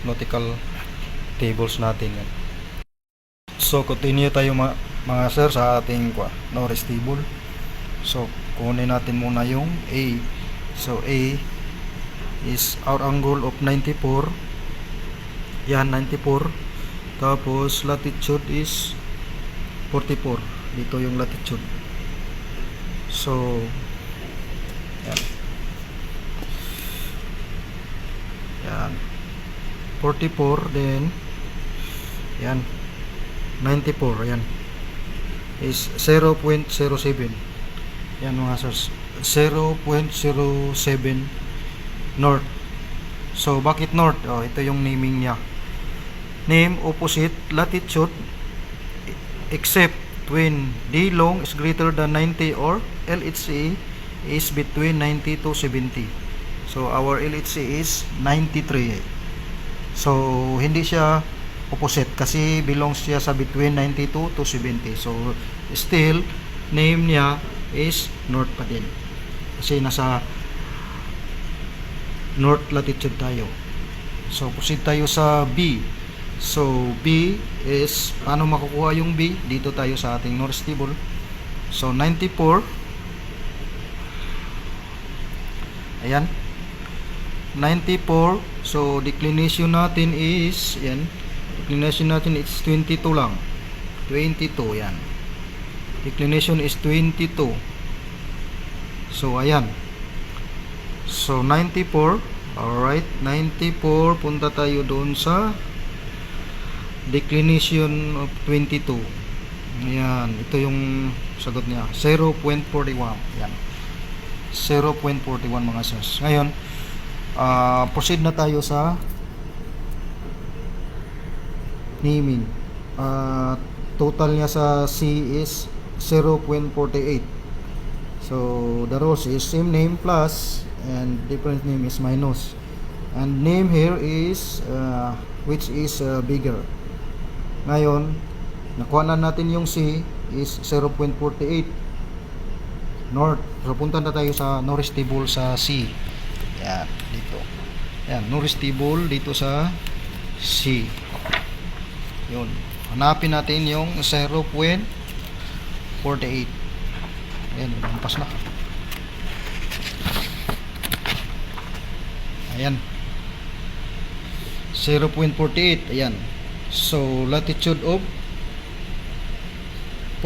nautical tables natin. Yan. So continue tayo mga sir sa ating Norris table. So kunin natin muna yung A. So A is our angle of 94. Yan, 94. Tapos latitude is 44. Dito yung latitude. So yan. Yan. 44, then yan 94, yan is 0.07. Yan mga sirs, 0.07 north. So bakit north? Ito yung naming niya. Name opposite latitude except when D long is greater than 90 or LHC is between 90 to 70. So our LHC is 93. So hindi siya opposite kasi belongs siya sa between 92 to 70. So still name niya is north pa din kasi nasa north latitude tayo. So proceed tayo sa B. So B is, paano makukuha yung B? Dito tayo sa ating Norris table. So 94, ayan 94. So declination natin is, yan, declination natin is 22 lang, 22. Yan, declination is 22. So ayan, so 94. Alright, 94, punta tayo doon sa declination of 22. Ayan, ito yung sagot niya, 0.41. Yan, 0.41 mga sirs. Ngayon proceed na tayo sa naming. Total niya sa C is 0.48. So the rules is same name plus and different name is minus, and name here is which is bigger. Ngayon nakuha na natin yung C is 0.48 north. So punta na tayo sa Norris table sa C. Yan, dito. Yan, Norris table dito sa C. Yun. Hanapin natin yung 0.48. Ayan, lampas na. Ayan. 0.48. Ayan. So, latitude of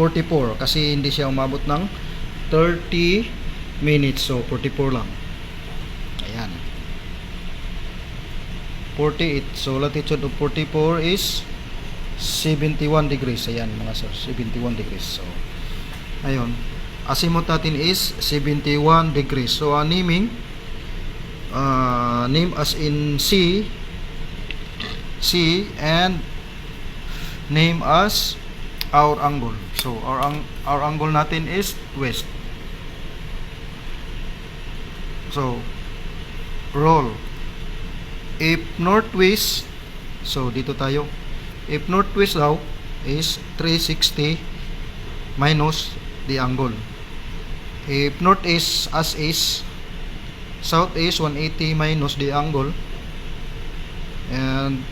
44. Kasi hindi siya umabot ng 30 minutes. So, 44 lang. Ayan. 48. So, latitude of 44 is 71 degrees. Ayan mga sir, 71 degrees. So, ayun. Azimuth natin is 71 degrees. So, naming, name as in C, and name as our angle. So, our angle natin is west. So, roll. If northwest, so dito tayo. If northwest daw is 360 minus the angle. If northeast as is, southeast 180 minus the angle, and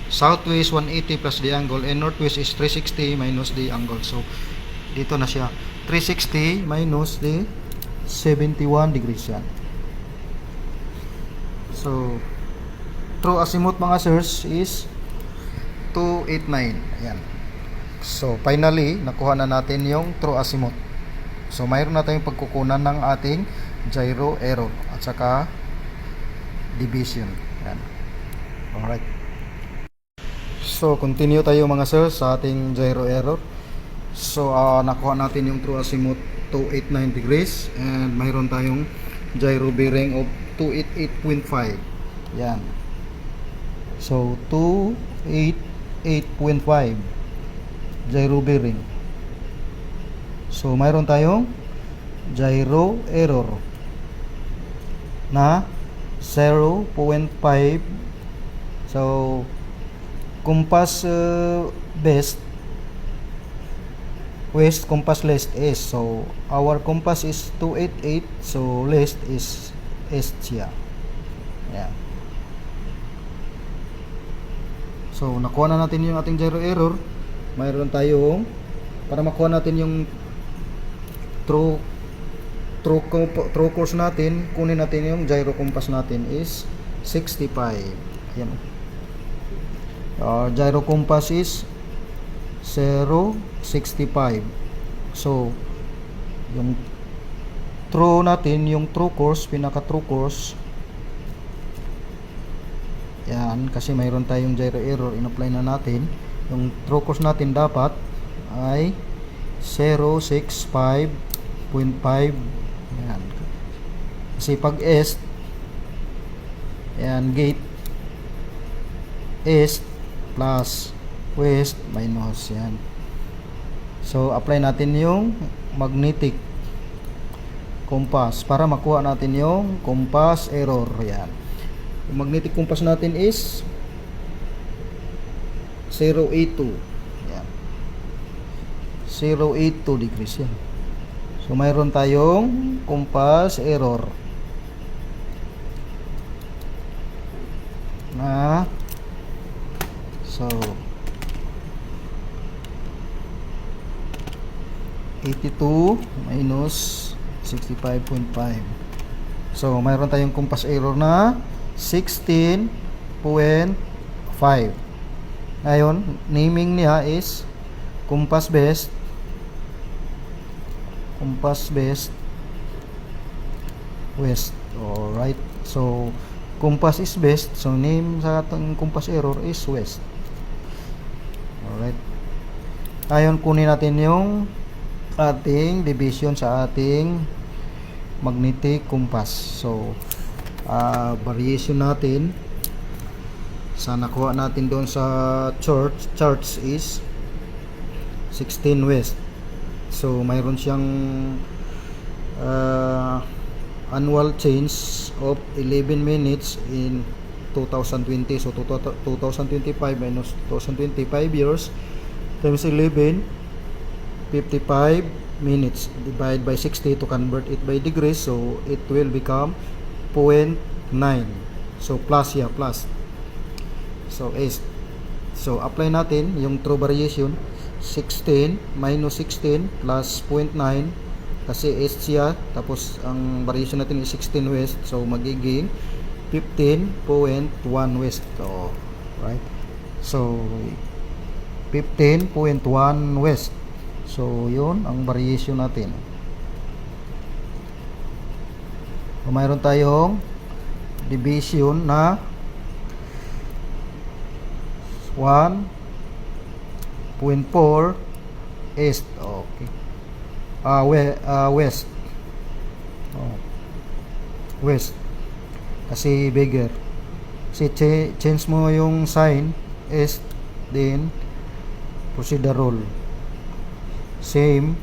southwest 180 plus the angle, and northwest is 360 minus the angle. So dito na siya, 360 minus the 71 degrees yan. So true azimuth mga sirs is 289. Ayan. So finally nakuha na natin yung true azimuth. So mayroon na tayong pagkukunan ng ating gyro error at saka division. Ayan. Alright. So continue tayo mga sir sa ating gyro error. So nakuha natin yung true azimuth 289 degrees, and mayroon tayong gyro bearing of 288.5. Yan. So 288.5 gyro bearing. So mayroon tayong gyro error na 0.5. So compass best, west, compass left is. So our compass is 288, so left is east siya. Yeah. So nakuha na natin yung ating gyro error. Mayroon tayong, para makuha natin yung true course natin, kunin natin yung gyro compass natin is 65. Ayan. Gyro compass is 0.65. So yung true natin, yung true course, pinaka true course, yan, kasi mayroon tayong gyro error, in-apply na natin. Yung true course natin dapat ay 0.65.5. Yan. Kasi pag east, yan, gate east plus west minus, yan. So apply natin yung magnetic compass para makuha natin yung compass error. Yan. Yung magnetic compass natin is 082. Yan. 082 degrees yan. So mayroon tayong compass error na, so 82 minus 65.5. So mayroon tayong compass error na 16.5. Ngayon, naming niya is compass best west. Alright. So compass is best. So name sa ating compass error is west. Alright. Ngayon, kunin natin yung ating division sa ating magnetic compass. So variation natin sa nakuha natin doon sa charts is 16 west. So mayroon siyang annual change of 11 minutes in 2020. So 2025 minus 2025 years times 11, 55 minutes, divide by 60 to convert it by degrees. So it will become 0.9. So plus, yeah, plus. So is, so apply natin yung true variation, 16 minus 16 plus 0.9, kasi east siya, tapos ang variation natin is 16 west, so magiging 15.1 west. So right, so 15.1 west. So yun ang variation natin. So, mayroon tayong division na 1.4 east. Okay. West. West. Kasi bigger. Kasi change mo yung sign east, then proceed the rule. Same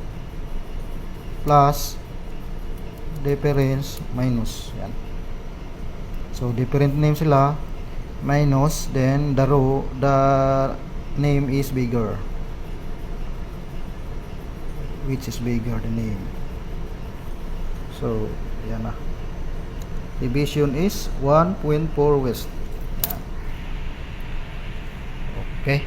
plus difference minus. Yan. So different name sila, minus, then the name is bigger, which is bigger the name. So yan na, division is 1.4 west. Yan. Okay.